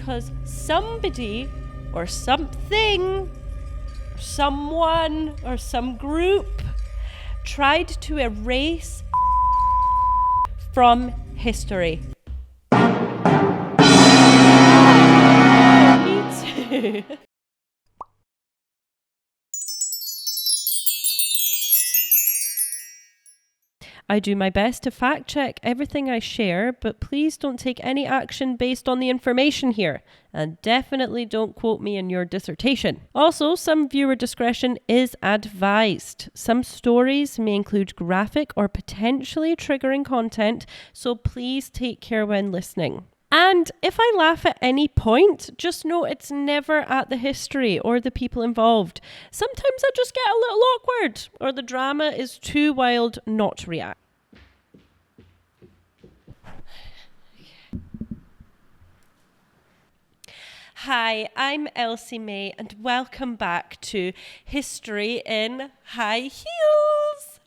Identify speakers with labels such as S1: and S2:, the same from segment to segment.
S1: because somebody or something, someone or some group tried to erase from history. Me too. I do my best to fact check everything I share, but please don't take any action based on the information here, and definitely don't quote me in your dissertation. Also, some viewer discretion is advised. Some stories may include graphic or potentially triggering content, so please take care when listening. And if I laugh at any point, just know it's never at the history or the people involved. Sometimes I just get a little awkward, or the drama is too wild not to react. Hi, I'm Elsie May, and welcome back to History in High Heels.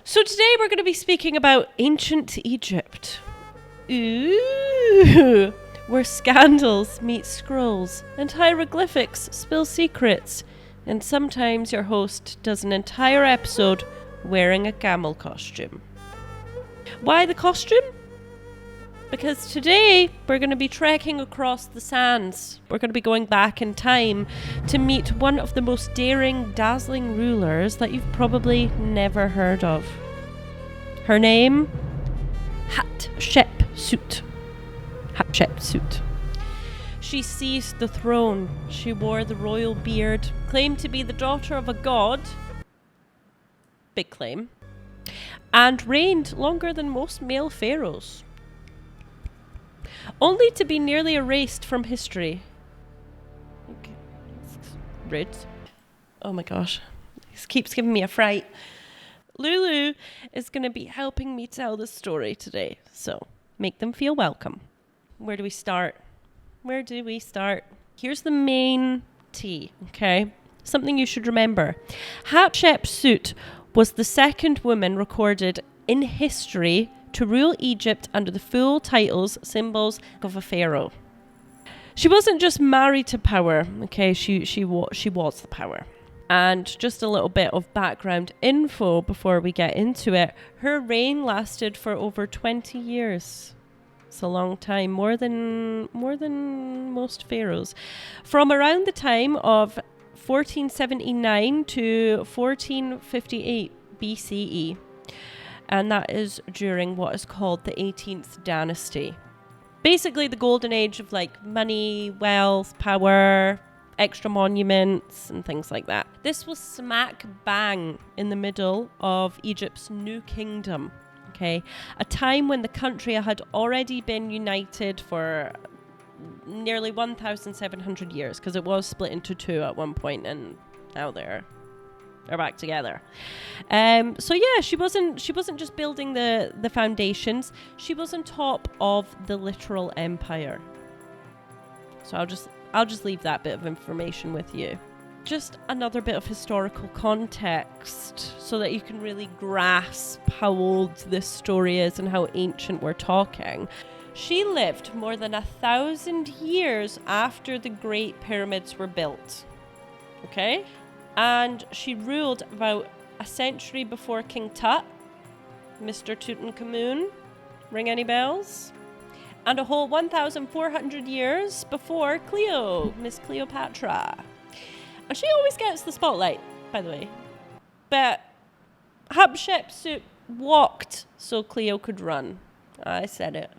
S1: So today we're going to be speaking about ancient Egypt. Ooh, where scandals meet scrolls and hieroglyphics spill secrets, and sometimes your host does an entire episode wearing a camel costume. Why the costume? Because today we're going to be trekking across the sands. We're going to be going back in time to meet one of the most daring, dazzling rulers that you've probably never heard of. Her name? Hatshepsut. Hatshepsut. She seized the throne. She wore the royal beard, claimed to be the daughter of a god. Big claim. And reigned longer than most male pharaohs. Only to be nearly erased from history. Okay. Rude. Oh my gosh. This keeps giving me a fright. Lulu is going to be helping me tell the story today, so make them feel welcome. Where do we start? Here's the main tea, okay? Something you should remember. Hatshepsut was the second woman recorded in history to rule Egypt under the full titles, symbols of a pharaoh. She wasn't just married to power, okay? She was the power. And just a little bit of background info before we get into it. Her reign lasted for over 20 years. It's a long time, more than most pharaohs. From around the time of 1479 to 1458 BCE. And that is during what is called the 18th dynasty. Basically the golden age of like money, wealth, power, extra monuments and things like that. This was smack bang in the middle of Egypt's new kingdom, okay? A time when the country had already been united for nearly 1,700 years, because it was split into two at one point, and now they're back together. So yeah, she wasn't just building the foundations, she was on top of the literal empire. So I'll just leave that bit of information with you. Just another bit of historical context so that you can really grasp how old this story is and how ancient we're talking. She lived more than 1,000 years after the Great Pyramids were built. Okay? And she ruled about a century before King Tut, Mr. Tutankhamun. Ring any bells? And a whole 1,400 years before Cleo, Miss Cleopatra. And she always gets the spotlight, by the way. But Hatshepsut walked so Cleo could run. I said it.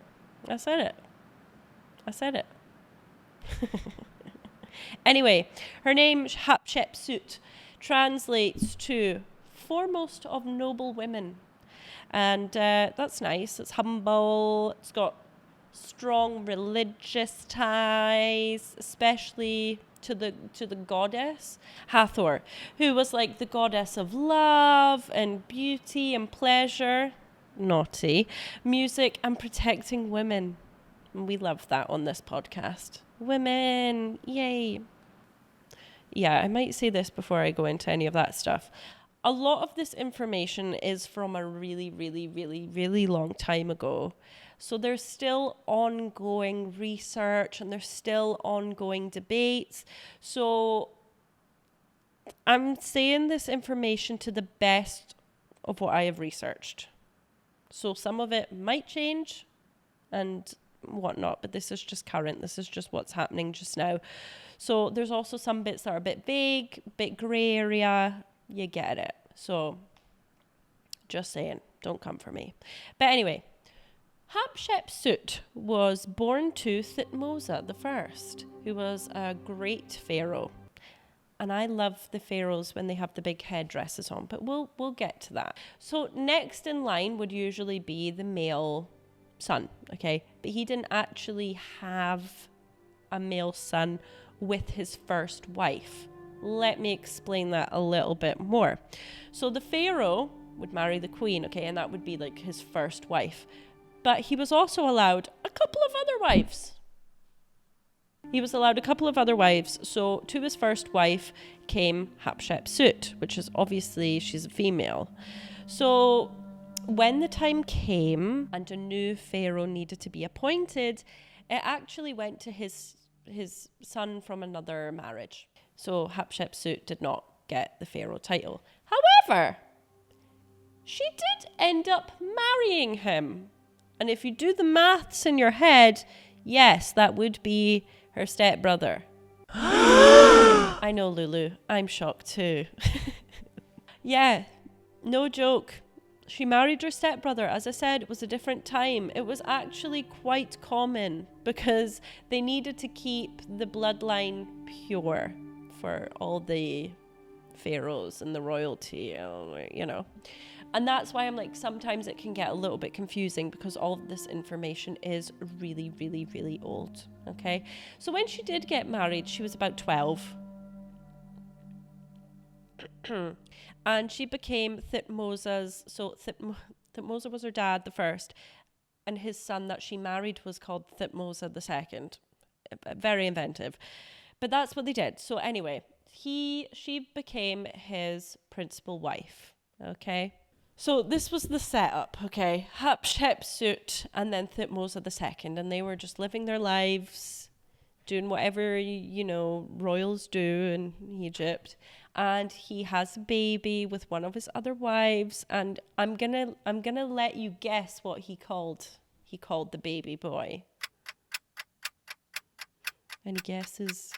S1: Anyway, her name, Hatshepsut, translates to foremost of noble women. And that's nice. It's humble. It's got strong religious ties, especially to the goddess Hathor, who was like the goddess of love and beauty and pleasure, naughty, music and protecting women. And we love that on this podcast. Women, yay. Yeah, I might say this before I go into any of that stuff. a lot of this information is from a really, really, really, really long time ago. So there's still ongoing research and there's still ongoing debates. So I'm saying this information to the best of what I have researched. So some of it might change and whatnot, but this is just current. This is just what's happening just now. So there's also some bits that are a bit vague, bit grey area. You get it. So just saying, don't come for me. But anyway, Hatshepsut was born to Thutmose I, who was a great pharaoh. And I love the pharaohs when they have the big headdresses on, but we'll get to that. So next in line would usually be the male son, okay? But he didn't actually have a male son with his first wife. Let me explain that a little bit more. So the pharaoh would marry the queen, okay? And that would be like his first wife. But he was also allowed a couple of other wives. So to his first wife came Hatshepsut, which is obviously, she's a female. So when the time came and a new pharaoh needed to be appointed, it actually went to his son from another marriage. So Hatshepsut did not get the pharaoh title. However, she did end up marrying him. And if you do the maths in your head, yes, that would be her stepbrother. I know, Lulu. I'm shocked too. Yeah, no joke. She married her stepbrother. As I said, it was a different time. It was actually quite common because they needed to keep the bloodline pure for all the pharaohs and the royalty, you know. And that's why I'm like, sometimes it can get a little bit confusing because all of this information is really, really, really old. Okay. So when she did get married, she was about 12. And she became Thutmose's, so Thutmose was her dad, the first, and his son that she married was called Thutmose II. Very inventive. But that's what they did. So anyway, she became his principal wife. Okay. So this was the setup, okay? Hatshepsut and then Thutmose II, and they were just living their lives, doing whatever, you know, royals do in Egypt. And he has a baby with one of his other wives, and I'm gonna let you guess what he called the baby boy. Any guesses?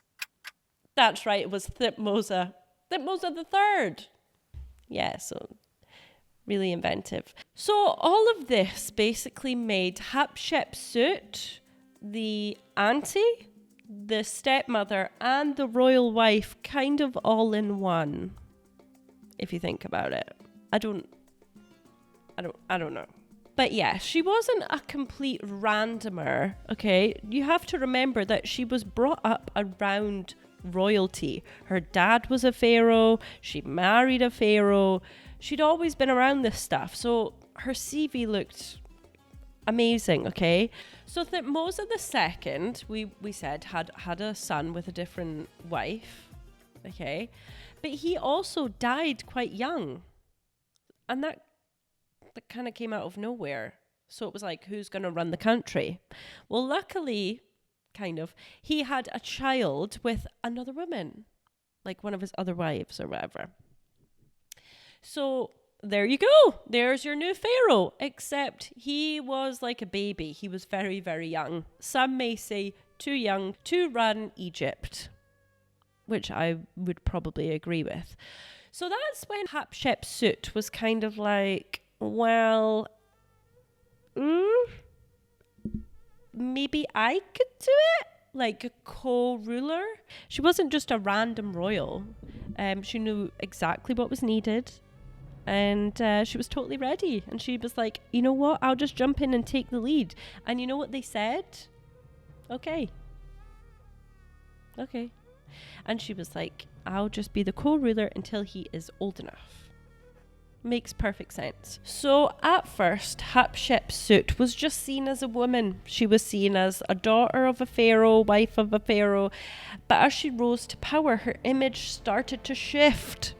S1: That's right, it was Thutmose III. Yeah, so really inventive. So all of this basically made Hatshepsut the auntie, the stepmother, and the royal wife kind of all in one, if you think about it. I don't know. But yeah, she wasn't a complete randomer, okay? You have to remember that she was brought up around royalty. Her dad was a pharaoh. She married a pharaoh. She'd always been around this stuff. So her CV looked amazing, okay? So Thutmose II, we said, had a son with a different wife, okay? But he also died quite young. And that kind of came out of nowhere. So it was like, who's going to run the country? Well, luckily, kind of, he had a child with another woman, like one of his other wives or whatever. So there you go. There's your new pharaoh, except he was like a baby. He was very, very young. Some may say too young to run Egypt, which I would probably agree with. So that's when Hatshepsut was kind of like, well, maybe I could do it, like a co-ruler. She wasn't just a random royal. She knew exactly what was needed. And she was totally ready. And she was like, you know what? I'll just jump in and take the lead. And you know what they said? Okay. And she was like, I'll just be the co-ruler until he is old enough. Makes perfect sense. So at first, Hatshepsut was just seen as a woman. She was seen as a daughter of a pharaoh, wife of a pharaoh. But as she rose to power, her image started to shift.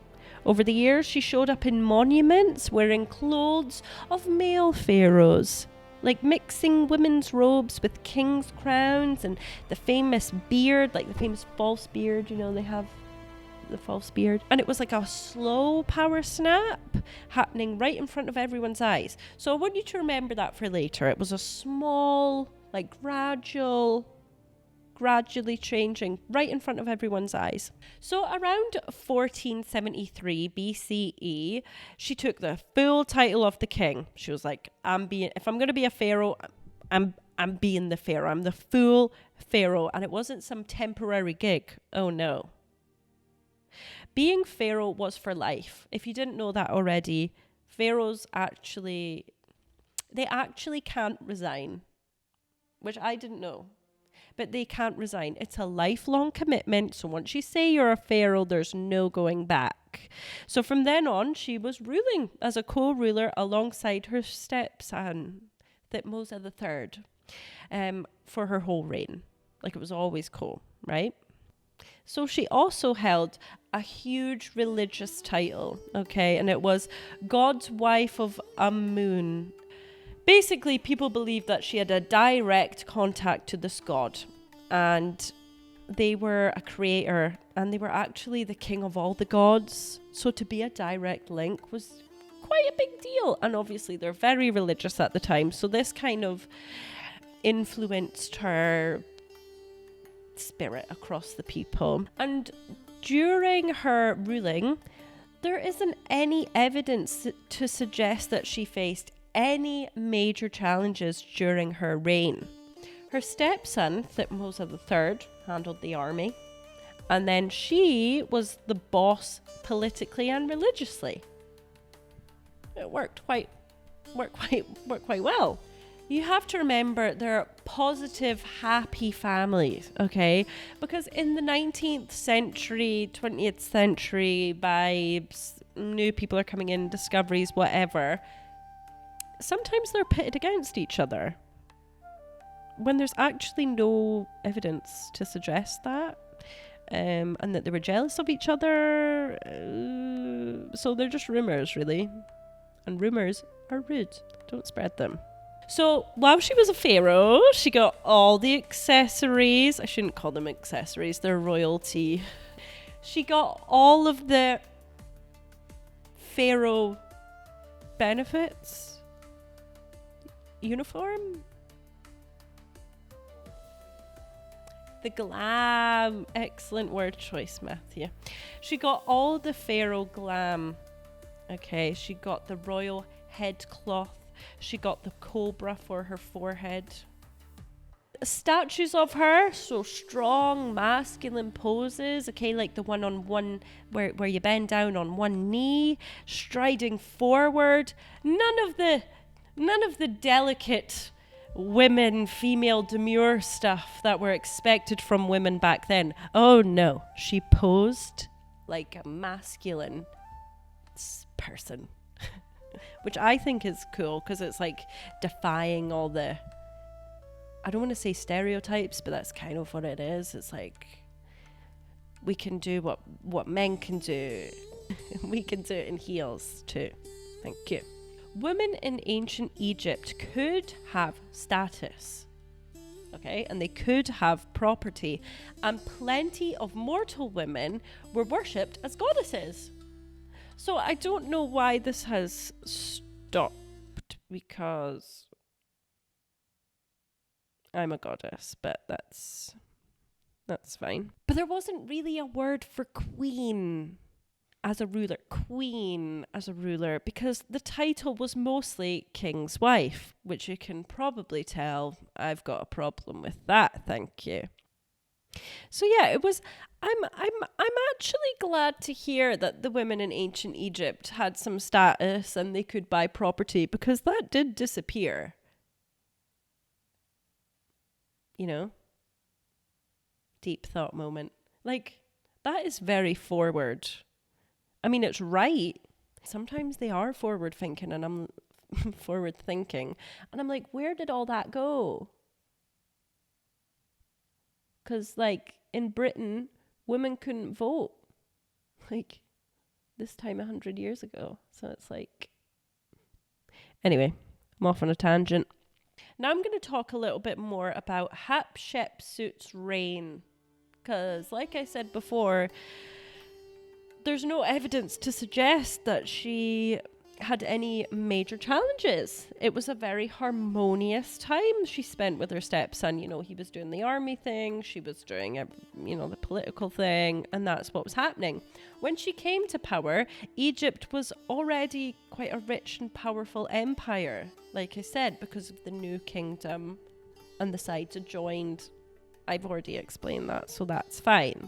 S1: Over the years, she showed up in monuments wearing clothes of male pharaohs, like mixing women's robes with king's crowns and the famous beard, like the famous false beard, they have the false beard. And it was like a slow power snap happening right in front of everyone's eyes. So I want you to remember that for later. It was a small, like gradually changing right in front of everyone's eyes. So around 1473 BCE, she took the full title of the king. She was like, if I'm going to be a pharaoh, I'm being the pharaoh. I'm the full pharaoh. And it wasn't some temporary gig. Oh no. Being pharaoh was for life. If you didn't know that already, pharaohs actually can't resign, which I didn't know. But they can't resign. It's a lifelong commitment. So once you say you're a pharaoh, there's no going back. So from then on, she was ruling as a co-ruler alongside her stepson, Thutmose III, for her whole reign. Like, it was always right? So she also held a huge religious title, okay? And it was God's wife of Amun. Basically, people believed that she had a direct contact to this god, and they were a creator, and they were actually the king of all the gods. So to be a direct link was quite a big deal. And obviously, they're very religious at the time. So this kind of influenced her spirit across the people. And during her ruling, there isn't any evidence to suggest that she faced any major challenges during her reign. Her stepson, Thutmose III, handled the army, and then she was the boss politically and religiously. It worked quite well. You have to remember they're positive, happy families, okay? Because in the 19th century, 20th century vibes, new people are coming in, discoveries, whatever, sometimes they're pitted against each other when there's actually no evidence to suggest that, and that they were jealous of each other. So they're just rumours, really. And rumours are rude. Don't spread them. So while she was a pharaoh, she got all the accessories. I shouldn't call them accessories, they're royalty. She got all of the pharaoh benefits. Uniform? The glam. Excellent word choice, Matthew. She got all the pharaoh glam. Okay, she got the royal head cloth. She got the cobra for her forehead. Statues of her, so strong, masculine poses. Okay, like the one on one where you bend down on one knee, striding forward. None of the delicate women, female demure stuff that were expected from women back then. Oh no, she posed like a masculine person, which I think is cool because it's like defying all the, I don't want to say stereotypes, but that's kind of what it is. It's like we can do what men can do. We can do it in heels too. Thank you. Women in ancient Egypt could have status, okay, and they could have property, and plenty of mortal women were worshipped as goddesses. So I don't know why this has stopped, because I'm a goddess, but that's fine. But there wasn't really a word for queen as a ruler, because the title was mostly king's wife, which you can probably tell I've got a problem with that, thank you. So yeah, it was, I'm actually glad to hear that the women in ancient Egypt had some status and they could buy property, because that did disappear. You know? Deep thought moment. Like, that is very forward. I mean, it's right. Sometimes they are forward thinking, and I'm forward thinking. And I'm like, where did all that go? Because, like, in Britain, women couldn't vote. Like, this time 100 years ago. So it's like, anyway, I'm off on a tangent. Now I'm going to talk a little bit more about Hatshepsut's reign. Because, like I said before, there's no evidence to suggest that she had any major challenges. It was a very harmonious time she spent with her stepson. You know, he was doing the army thing, she was doing, the political thing, and that's what was happening. When she came to power, Egypt was already quite a rich and powerful empire, like I said, because of the new kingdom and the sides had joined. I've already explained that, so that's fine.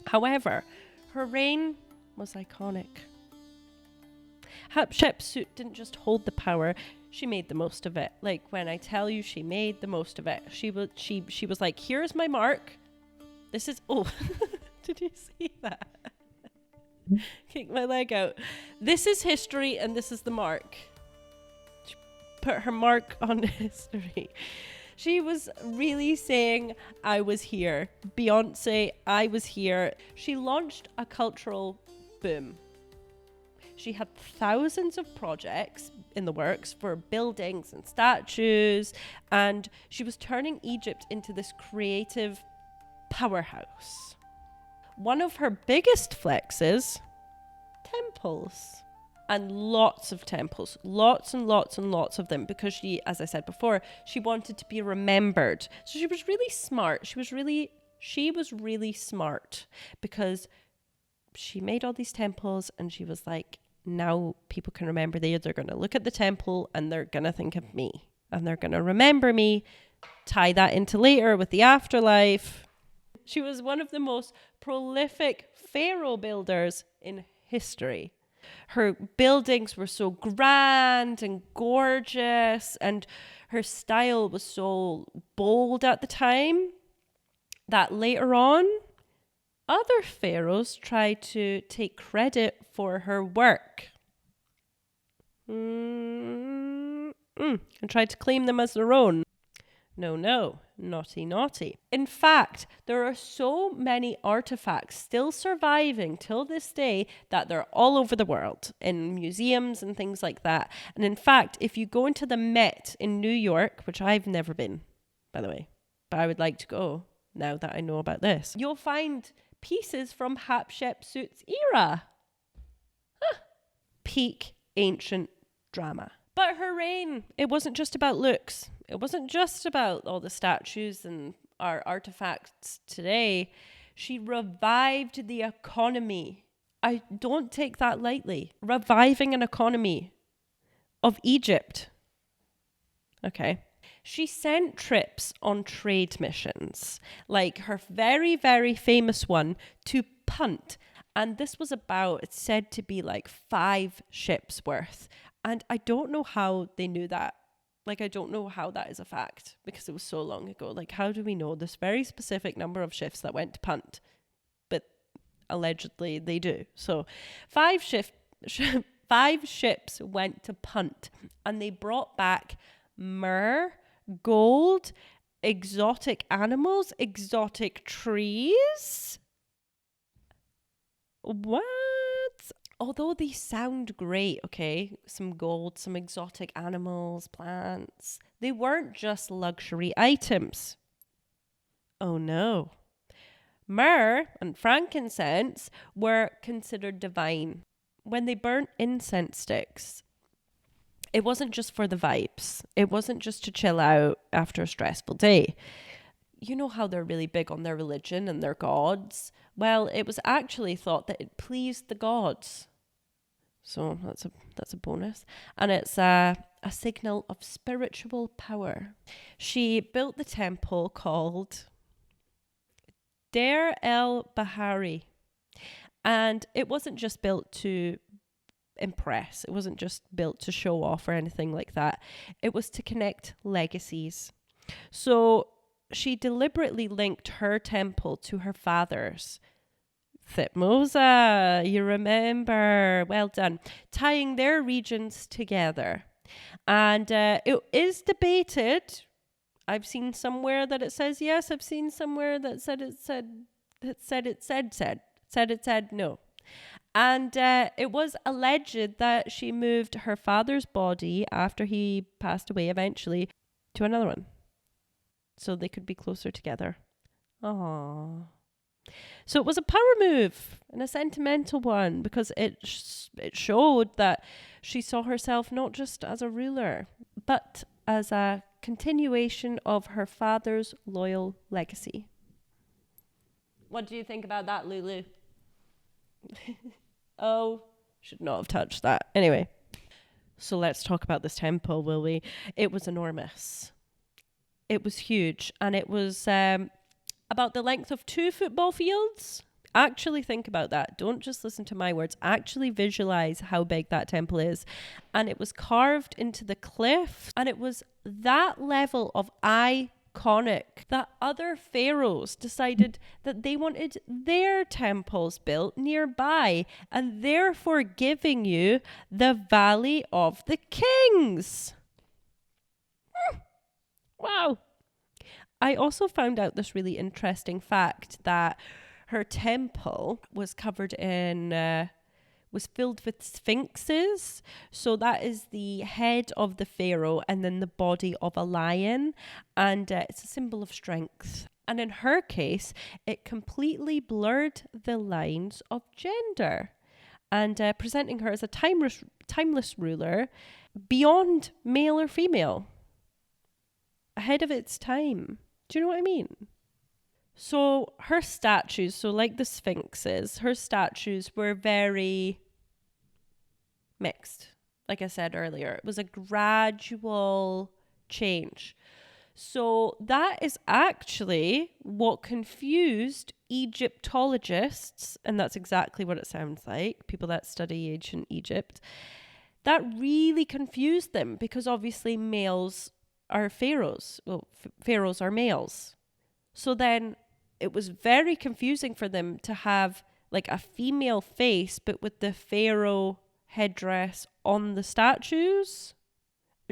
S1: However, her reign was iconic. Hatshepsut didn't just hold the power, she made the most of it. Like, when I tell you she made the most of it, she was like, here's my mark. This is, did you see that? Kick my leg out. This is history and this is the mark. She put her mark on history. She was really saying, I was here. Beyonce, I was here. She launched a cultural boom. She had thousands of projects in the works for buildings and statues, and she was turning Egypt into this creative powerhouse. One of her biggest flexes, temples. And lots of temples, lots and lots and lots of them, because she, as I said before, she wanted to be remembered. So she was really smart. She was really smart, because she made all these temples and she was like, now people can remember. They're going to look at the temple and they're going to think of me and they're going to remember me, tie that into later with the afterlife. She was one of the most prolific pharaoh builders in history. Her buildings were so grand and gorgeous, and her style was so bold at the time that later on, other pharaohs tried to take credit for her work. And tried to claim them as their own. No, naughty. In fact, there are so many artifacts still surviving till this day that they're all over the world in museums and things like that. And in fact, if you go into the Met in New York, which I've never been, by the way, but I would like to go now that I know about this, you'll find pieces from Hatshepsut's era. Peak ancient drama. But her reign, it wasn't just about looks. It wasn't just about all the statues and our artifacts today. She revived the economy. I don't take that lightly. Reviving an economy of Egypt. Okay. She sent trips on trade missions, like her very, very famous one to Punt. And this was about, it's said to be like 5 ships worth. And I don't know how they knew that. Like, I don't know how that is a fact, because it was so long ago. Like, how do we know this very specific number of ships that went to Punt? But allegedly they do. So 5 ships went to Punt, and they brought back myrrh, gold, exotic animals, exotic trees. What? Although they sound great, okay, some gold, some exotic animals, plants, they weren't just luxury items. Oh no. Myrrh and frankincense were considered divine. When they burnt incense sticks, it wasn't just for the vibes. It wasn't just to chill out after a stressful day. You know how they're really big on their religion and their gods? Well, it was actually thought that it pleased the gods. So that's a bonus. And it's a signal of spiritual power. She built the temple called Deir el Bahari. And it wasn't just built to impress. It wasn't just built to show off or anything like that. It was to connect legacies. So she deliberately linked her temple to her father's. Thutmose, you remember. Well done. Tying their regions together. And it is debated. I've seen somewhere that it says yes. I've seen somewhere that said no. And it was alleged that she moved her father's body after he passed away eventually to another one, so they could be closer together. Aww. So it was a power move and a sentimental one, because it showed that she saw herself not just as a ruler, but as a continuation of her father's loyal legacy. What do you think about that, Lulu? Oh, should not have touched that. Anyway, so let's talk about this temple, will we? It was enormous. It was huge, and it was about the length of 2 football fields. Actually think about that. Don't just listen to my words. Actually visualize how big that temple is. And it was carved into the cliff, and it was that level of iconic that other pharaohs decided that they wanted their temples built nearby, and therefore giving you the Valley of the Kings. Wow. I also found out this really interesting fact that her temple was covered in, was filled with sphinxes. So that is the head of the pharaoh and then the body of a lion. And it's a symbol of strength. And in her case, it completely blurred the lines of gender, and presenting her as a timeless ruler beyond male or female, ahead of its time. Do you know what I mean? So her statues, so like the sphinxes, her statues were very mixed. Like I said earlier, it was a gradual change. So that is actually what confused Egyptologists, and that's exactly what it sounds like, people that study ancient Egypt. That really confused them, because obviously males are pharaohs. Well, pharaohs are males. So then it was very confusing for them to have like a female face, but with the pharaoh headdress on the statues,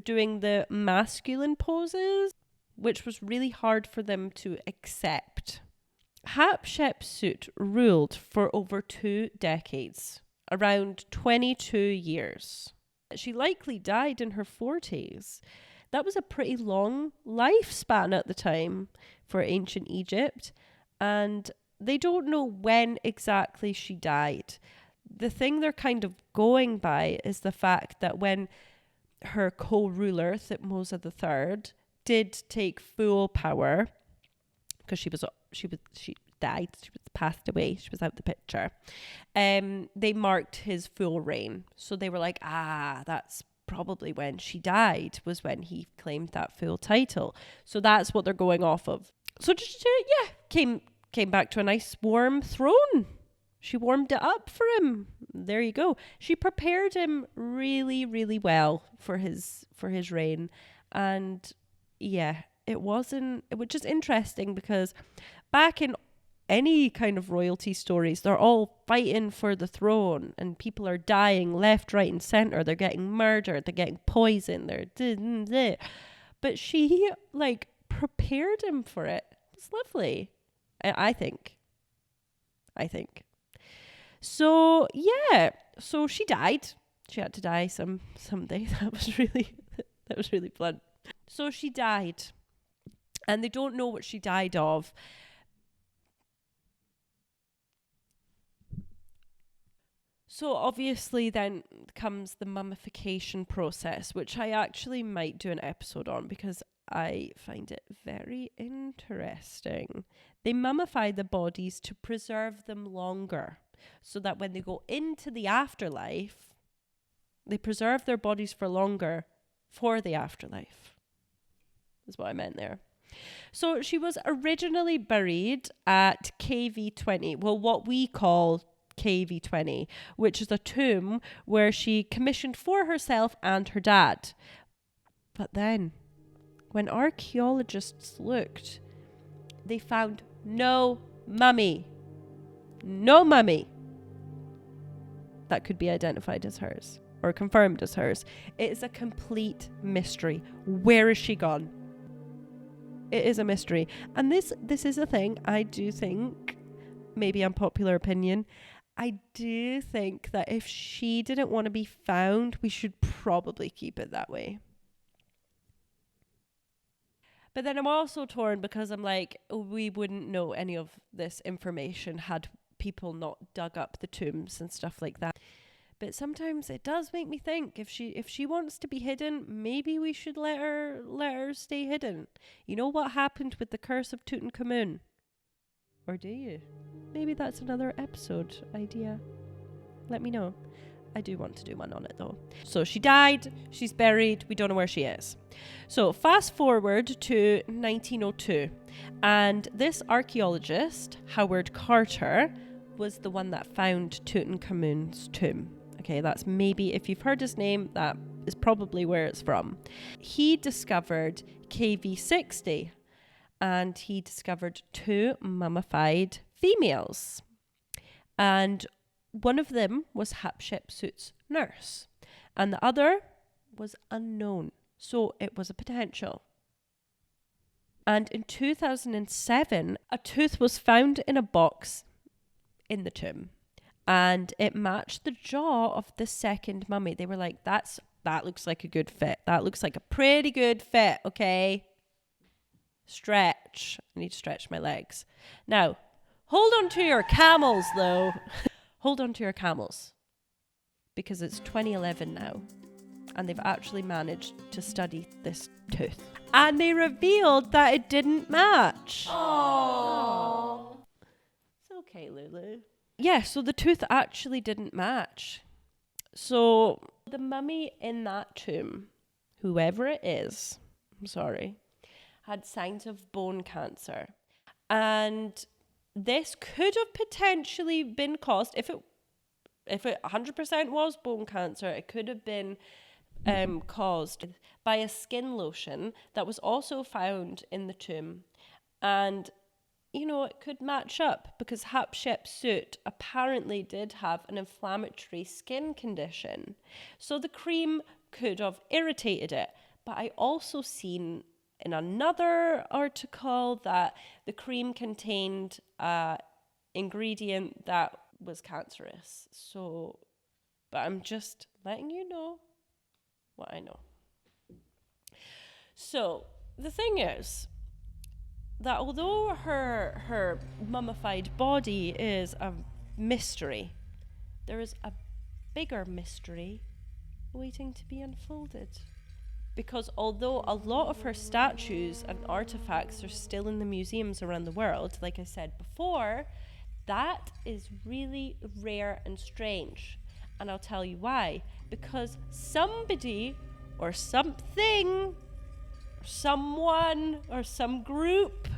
S1: doing the masculine poses, which was really hard for them to accept. Hatshepsut ruled for over 2 decades, around 22 years. She likely died in her 40s. That was a pretty long lifespan at the time for ancient Egypt, and they don't know when exactly she died. The thing they're kind of going by is the fact that when her co-ruler, Thutmose III, did take full power, because she died, she was passed away, she was out the picture, they marked his full reign. So they were like, that's probably when she died, was when he claimed that full title. So that's what they're going off of. So just came back to a nice warm throne. She warmed it up for him. There you go. She prepared him really, really well for his reign. And yeah, it was just interesting, because back in any kind of royalty stories, they're all fighting for the throne, and people are dying left, right, and center. They're getting murdered. They're getting poisoned. But she prepared him for it. It's lovely. I think. So yeah. So she died. She had to die someday. That was really blunt. So she died, and they don't know what she died of. So obviously then comes the mummification process, which I actually might do an episode on, because I find it very interesting. They mummify the bodies to preserve them longer, so that when they go into the afterlife, they preserve their bodies for longer for the afterlife. Is what I meant there. So she was originally buried at KV20, well, what we call KV20, which is a tomb where she commissioned for herself and her dad. But then, when archaeologists looked, they found no mummy that could be identified as hers or confirmed as hers. It is a complete mystery. Where is she gone? It is a mystery. And this is a thing I do think, maybe unpopular opinion, I do think that if she didn't want to be found, we should probably keep it that way. But then I'm also torn because I'm like, we wouldn't know any of this information had people not dug up the tombs and stuff like that. But sometimes it does make me think, if she wants to be hidden, maybe we should let her stay hidden. You know what happened with the curse of Tutankhamun? Or do you? Maybe that's another episode idea. Let me know. I do want to do one on it though. So she died, she's buried, we don't know where she is. So fast forward to 1902, and this archaeologist, Howard Carter, was the one that found Tutankhamun's tomb. Okay, that's maybe, if you've heard his name, that is probably where it's from. He discovered KV60, and he discovered 2 mummified females. And one of them was Hatshepsut's nurse, and the other was unknown. So it was a potential. And in 2007, a tooth was found in a box in the tomb, and it matched the jaw of the second mummy. They were like, that looks like a good fit. That looks like a pretty good fit, okay? Stretch. I need to stretch my legs. Now, hold on to your camels, though. Hold on to your camels, because it's 2011 now, and they've actually managed to study this tooth. And they revealed that it didn't match.
S2: Aww.
S1: It's okay, Lulu. Yeah, so the tooth actually didn't match. So the mummy in that tomb, whoever it is, I'm sorry, had signs of bone cancer. And this could have potentially been caused, if it 100% was bone cancer, it could have been caused by a skin lotion that was also found in the tomb. And, you know, it could match up because Hatshepsut apparently did have an inflammatory skin condition. So the cream could have irritated it. But I also seen in another article that the cream contained an ingredient that was cancerous. So, but I'm just letting you know what I know. So the thing is that although her mummified body is a mystery, there is a bigger mystery waiting to be unfolded. Because although a lot of her statues and artifacts are still in the museums around the world, like I said before, that is really rare and strange. And I'll tell you why. Because somebody or something, or someone or some group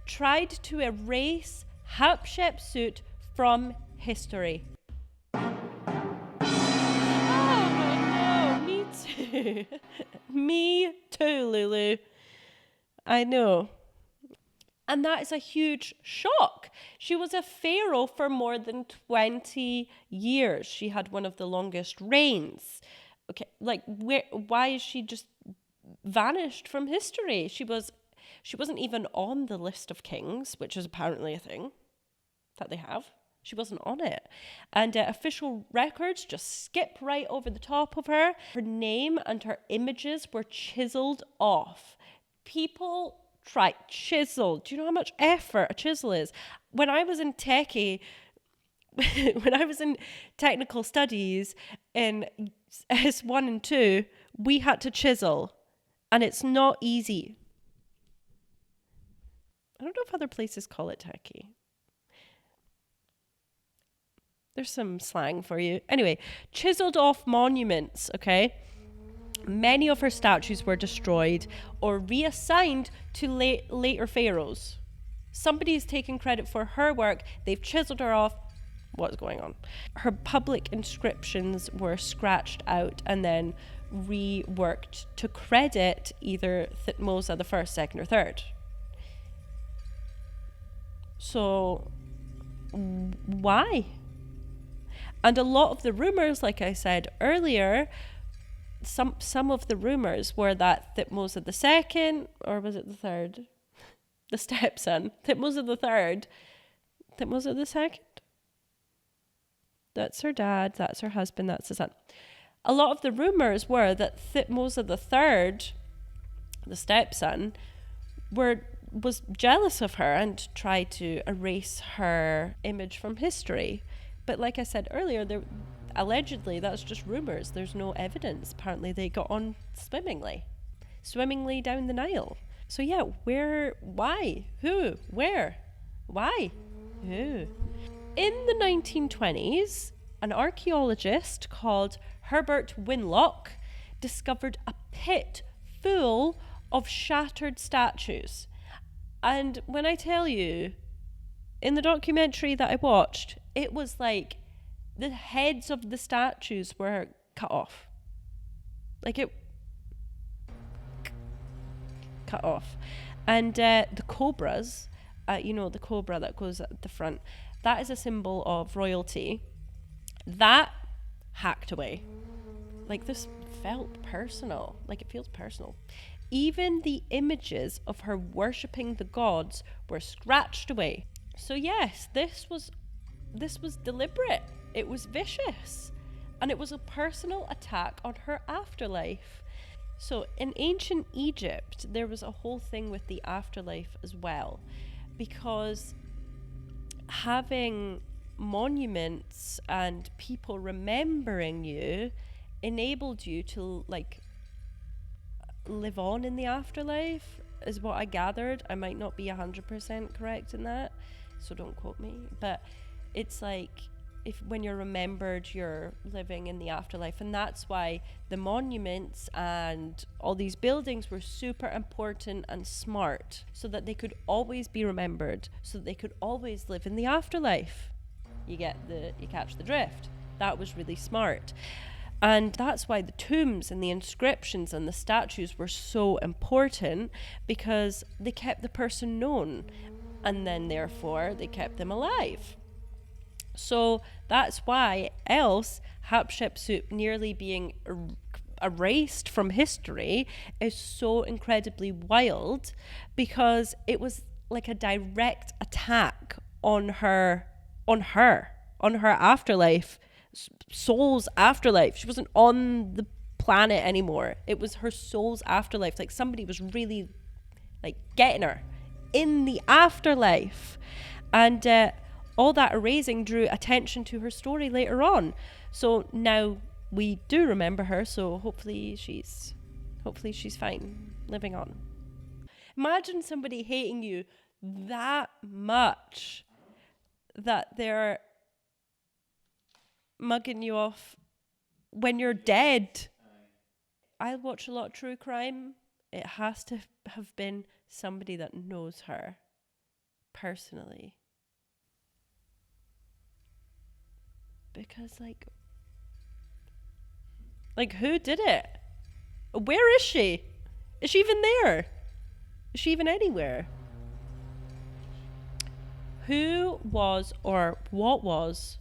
S1: tried to erase Hatshepsut from history. Me too, Lulu. I know. And that is a huge shock. She was a pharaoh for more than 20 years. She had one of the longest reigns. Okay, like why is she just vanished from history? She wasn't even on the list of kings, which is apparently a thing that they have. She wasn't on it. And official records just skip right over the top of her. Her name and her images were chiseled off. People chiseled. Do you know how much effort a chisel is? When I was in technical studies in S1 and 2, we had to chisel. And it's not easy. I don't know if other places call it techie. There's some slang for you. Anyway, chiseled off monuments, okay? Many of her statues were destroyed or reassigned to later pharaohs. Somebody's taken credit for her work. They've chiseled her off. What's going on? Her public inscriptions were scratched out and then reworked to credit either Thutmose the First, Second, or Third. So, why? And a lot of the rumors, like I said earlier, some of the rumors were that Thutmose II, or was it the third? The stepson, Thutmose III, Thutmose II? That's her dad, that's her husband, that's the son. A lot of the rumours were that Thutmose III, the stepson, was jealous of her and tried to erase her image from history. But like I said earlier, allegedly that's just rumours. There's no evidence. Apparently they got on swimmingly down the Nile. So yeah, where, why, who, where, why, who? In the 1920s, an archaeologist called Herbert Winlock discovered a pit full of shattered statues. And when I tell you, in the documentary that I watched, it was like the heads of the statues were cut off. Like it cut off. And the cobras, the cobra that goes at the front, that is a symbol of royalty. That hacked away. Like this felt personal. Like it feels personal. Even the images of her worshipping the gods were scratched away. So yes, this was deliberate. It was vicious. And it was a personal attack on her afterlife. So in ancient Egypt, there was a whole thing with the afterlife as well. Because having monuments and people remembering you enabled you to live on in the afterlife, is what I gathered. I might not be 100% correct in that, so don't quote me, but it's like when you're remembered, you're living in the afterlife. And that's why the monuments and all these buildings were super important and smart, so that they could always be remembered, so that they could always live in the afterlife. You catch the drift. That was really smart. And that's why the tombs and the inscriptions and the statues were so important, because they kept the person known, and then therefore they kept them alive. So that's why else Hatshepsut nearly being erased from history is so incredibly wild, because it was like a direct attack on her afterlife, soul's afterlife. She wasn't on the planet anymore. It was her soul's afterlife. Like somebody was really getting her in the afterlife. And all that erasing drew attention to her story later on. So now we do remember her, so hopefully she's fine, living on. Imagine somebody hating you that much that they're mugging you off when you're dead. I watch a lot of true crime. It has to have been somebody that knows her personally. Because who did it? Where is she? Is she even there? Is she even anywhere? Who was, or what was,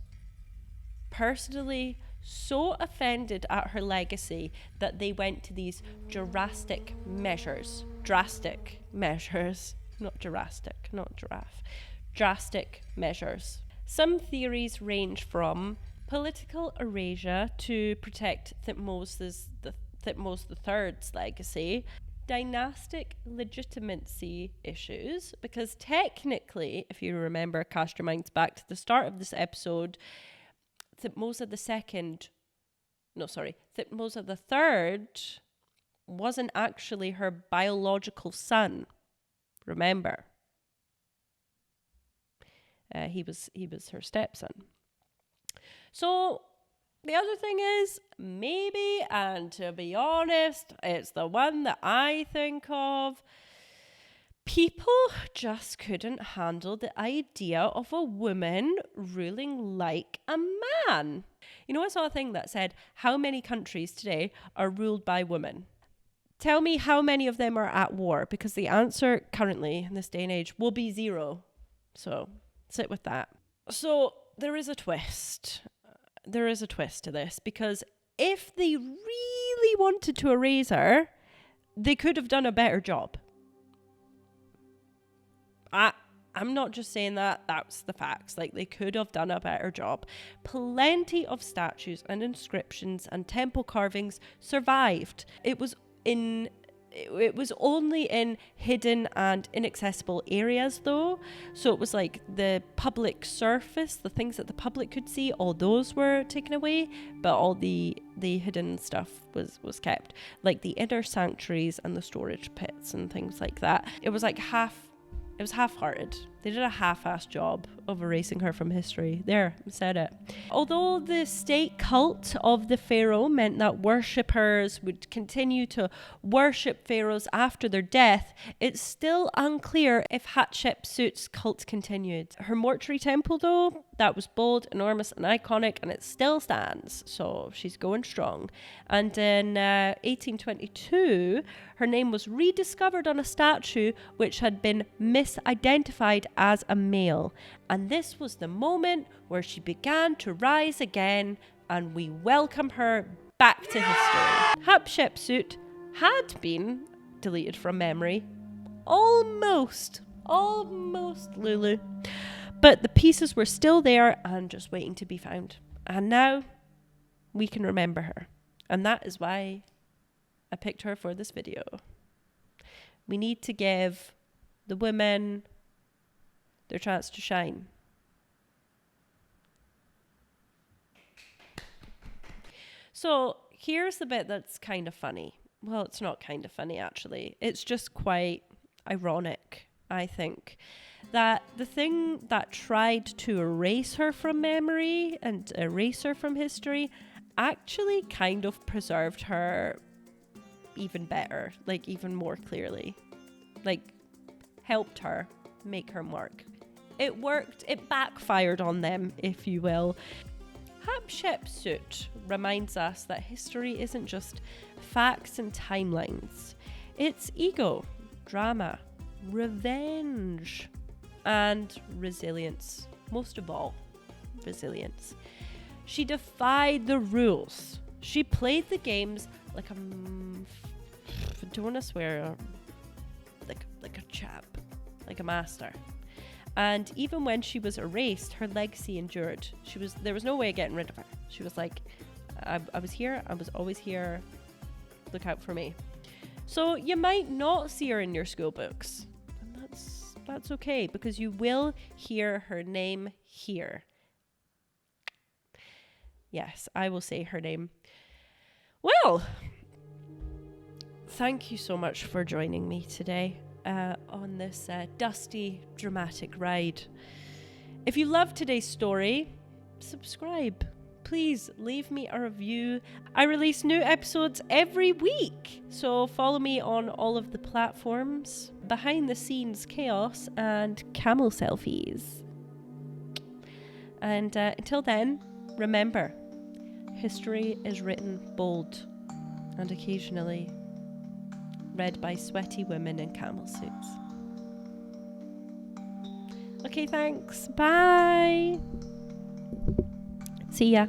S1: personally so offended at her legacy that they went to these drastic measures, not Jurassic, not giraffe, drastic measures. Some theories range from political erasure to protect Thutmose III's legacy, dynastic legitimacy issues, because technically, if you remember, cast your minds back to the start of this episode, Thutmose III wasn't actually her biological son. Remember, he was her stepson. So the other thing is, maybe, and to be honest, it's the one that I think of, people just couldn't handle the idea of a woman ruling like a man. You know, I saw a thing that said, how many countries today are ruled by women? Tell me how many of them are at war, because the answer currently in this day and age will be 0. So sit with that. So there is a twist. There is a twist to this, because if they really wanted to erase her, they could have done a better job. I'm not just saying that, that's the facts. Like, they could have done a better job. Plenty of statues and inscriptions and temple carvings survived. It was only in hidden and inaccessible areas though. So it was like the public surface, the things that the public could see, all those were taken away, but all the hidden stuff was kept. Like the inner sanctuaries and the storage pits and things like that. It was half-hearted. They did a half-assed job of erasing her from history. There, I said it. Although the state cult of the pharaoh meant that worshippers would continue to worship pharaohs after their death, it's still unclear if Hatshepsut's cult continued. Her mortuary temple, though, that was bold, enormous, and iconic, and it still stands. So she's going strong. And in 1822, her name was rediscovered on a statue which had been misidentified as a male, and this was the moment where she began to rise again, and we welcome her back to history. Hatshepsut had been deleted from memory, almost Lulu, but the pieces were still there and just waiting to be found, and now we can remember her, and that is why I picked her for this video. We need to give the women their chance to shine. So here's the bit that's kind of funny. Well, it's not kind of funny, actually. It's just quite ironic, I think, that the thing that tried to erase her from memory and erase her from history actually kind of preserved her even better, like even more clearly, like helped her make her mark. It worked. It backfired on them, if you will. Hatshepsut reminds us that history isn't just facts and timelines. It's ego, drama, revenge, and resilience. Most of all, resilience. She defied the rules. She played the games like a, I don't want to swear, like a chap, like a master. And even when she was erased, her legacy endured. There was no way of getting rid of her. She was like, I was here, I was always here, look out for me. So you might not see her in your school books. And that's okay, because you will hear her name here. Yes, I will say her name. Well, thank you so much for joining me today on this dusty, dramatic ride. If you loved today's story, subscribe. Please leave me a review. I release new episodes every week, so follow me on all of the platforms. Behind the scenes chaos and camel selfies. And until then, remember, history is written bold and occasionally read by sweaty women in camel suits. Okay, thanks. Bye. See ya.